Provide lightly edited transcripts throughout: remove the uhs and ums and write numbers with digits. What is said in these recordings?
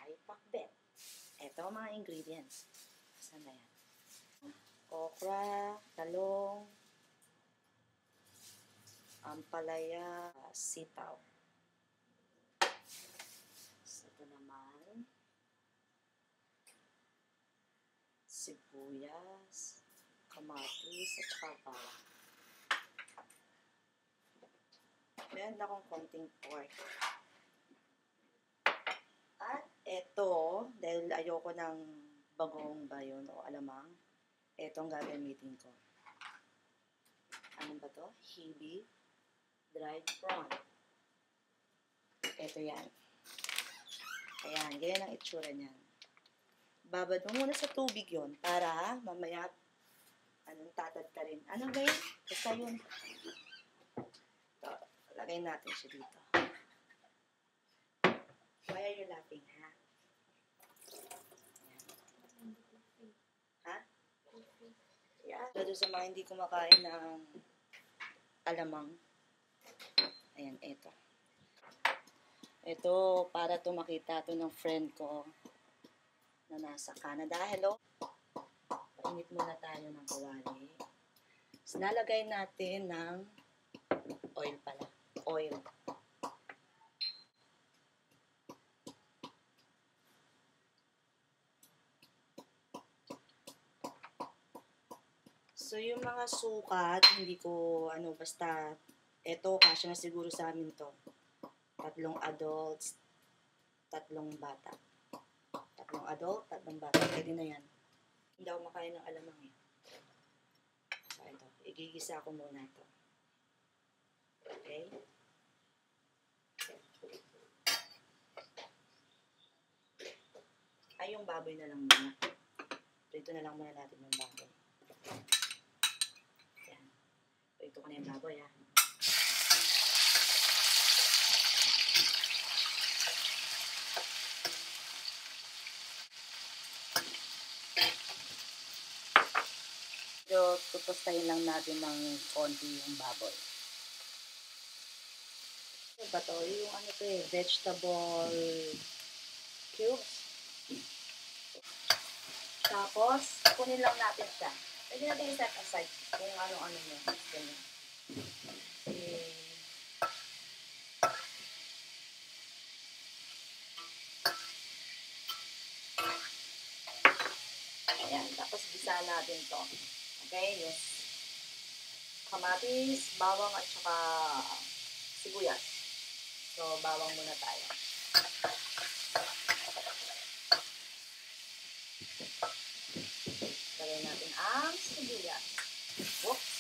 ay pakbet. Ito ang mga ingredients. Saan na yan? Okra, talong, ampalaya, sitaw. Ito naman, sibuyas, kamatis, at saka bawang. Meron akong konting pork. At ito, dahil ayoko ng bagong ba yun o alamang, etong gagamitin ko. Ano ba to? Hibi dried prawn. Ito yan. Ayan, ganyan ang itsura niyan. Babad mo muna sa tubig yon para mamaya tatad ka rin. Ano ba yun? Basta yun. Ito, lagay natin siya dito. Why are you laughing, ha? Ayan. Ha? Yeah. Lalo sa mga hindi kumakain ng alamang. Ayan, ito. Ito, para to makita to ng friend ko na nasa Canada. Hello? Painit muna tayo ng kawali. So, nalagay natin ng oil pala. Oil. So, yung mga sukat, hindi ko, basta, eto, kasya na siguro sa amin to. 3 adults, 3 bata. 3 adult, 3 bata. Pwede na yan. Hindi ako makain ng alamang eh. So, ito. Igigisa ko muna ito. Okay? Ay, yung baboy na lang muna. Prito na lang muna natin yung baboy. Yan. Prito ko na yung baboy, ha. So, tutustahin lang natin ng konti yung baboy. Ano ba to? Yung vegetable cubes. Tapos, kunin lang natin siya. Pwede natin i-set aside kung ano-ano nyo. Ganyan. Ayan, tapos gisa natin to. Okay, yung kamatis, bawang at saka sibuyas. So, bawang muna tayo. Lagay natin ang sibuyas. Whoops!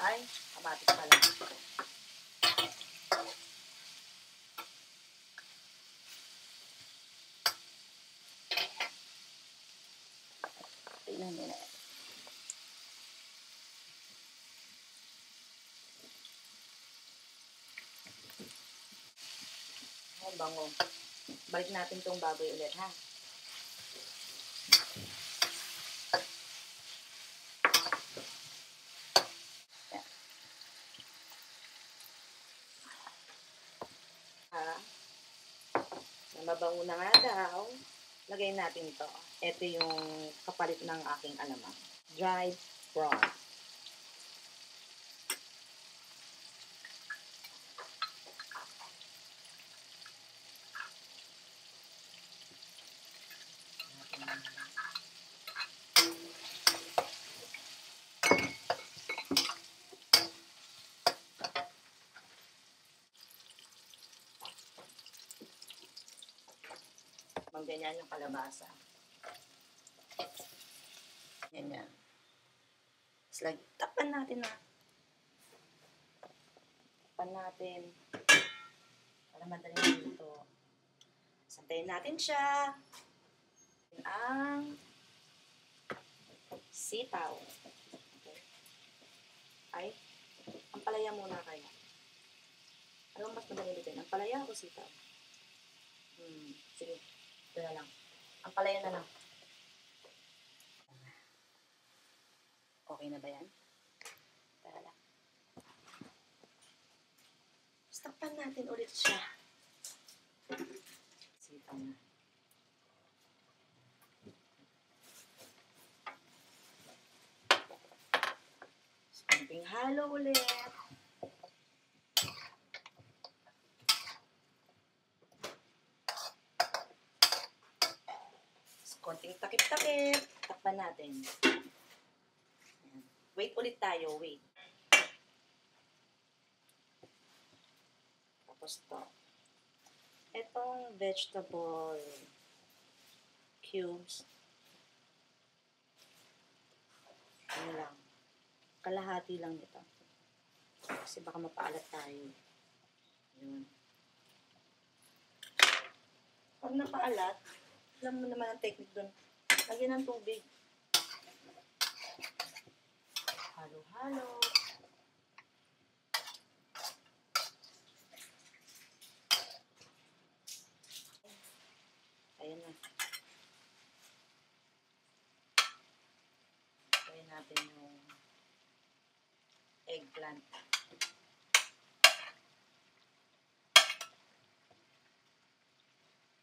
Ay, kamatis pa lang. Tignan nila. Ang bango. Balik natin tong baboy ulit, ha? Mabango na nga daw, lagay natin ito. Ito yung kapalit ng aking alamang. Dried prawn. Ganyan yung kalabasa. Ganyan. Tapos tapan natin na. Tapan natin. Para madali dito. Santayin natin siya. Ang sitaw. Okay. Ay, Ampalaya muna kaya. Anong mas madali bitin? Ampalaya o sitaw? Sige. Ito na lang. Ampalaya na lang. Okay na ba yan? Tara lang. Takpan natin ulit siya. Sitaw na. Konting halo ulit. Konting takip-takip. Takpan natin. Ayan. Wait ulit tayo. Wait. Tapos to. Etong vegetable cubes. Ano lang. Kalahati lang ito. Kasi baka mapaalat tayo. Yun. Pag napaalat, alam mo naman ang technique doon. Lagyan ng tubig. Halo-halo. Ayan na. Ayan natin yung eggplant.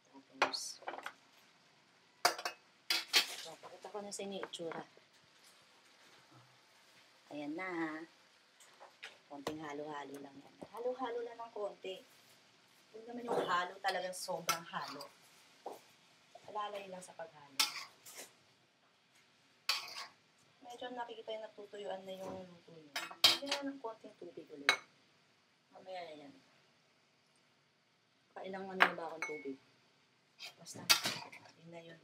Tapos, so, pakita ko na sa inyo yung itsura. Ayan na ha. Konting halo-halo lang yan. Halo-halo lang ng konti. Huwag naman yung halo talagang sobrang halo. Alalay lang sa paghalo. Medyo nakikita yung natutuyuan na yung luto niya. Lagyan ng konting tubig ulit. Mamaya yan. Kailang ano na ba akong tubig? Basta, yun na yun.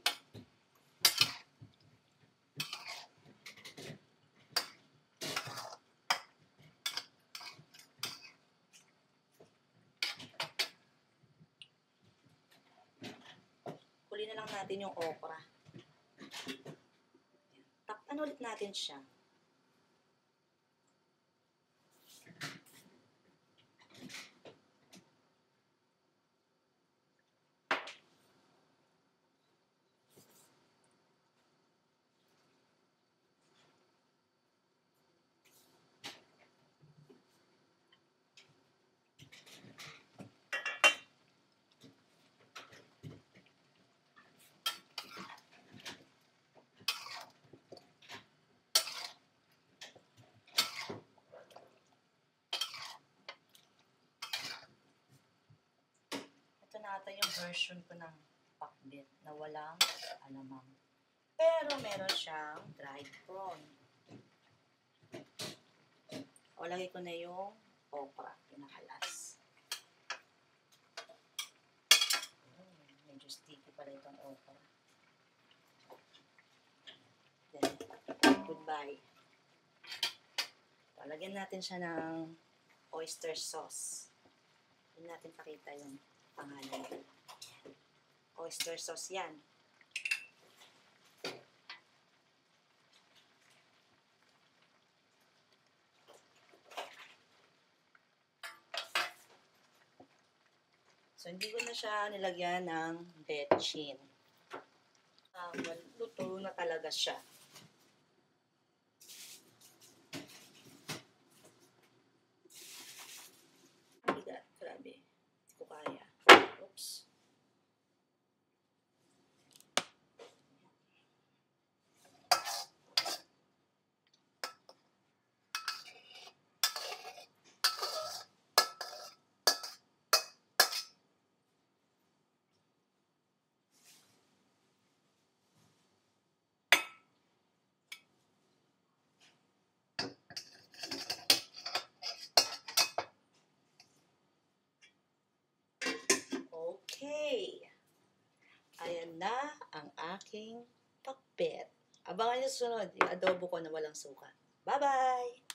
Huli na lang natin yung okra. Takpan ulit natin siya. Ito yung version ko ng pakbet na walang alamang. Pero meron siyang dried prawn. O, lagay ko na yung okra, pinakalas. Medyo sticky pala itong okra. Then, goodbye. So, lagyan natin siya ng oyster sauce. Hindi natin pakita yung pangalan. Oyster sauce yan. So, hindi ko na siya nilagyan ng betchin. Luto na talaga siya. Bigat, grabe. Hindi ko kaya. Oops. Okay. Ayan na ang aking pakbet. Abangan niyo sunod yung adobo ko na walang suka. Bye-bye!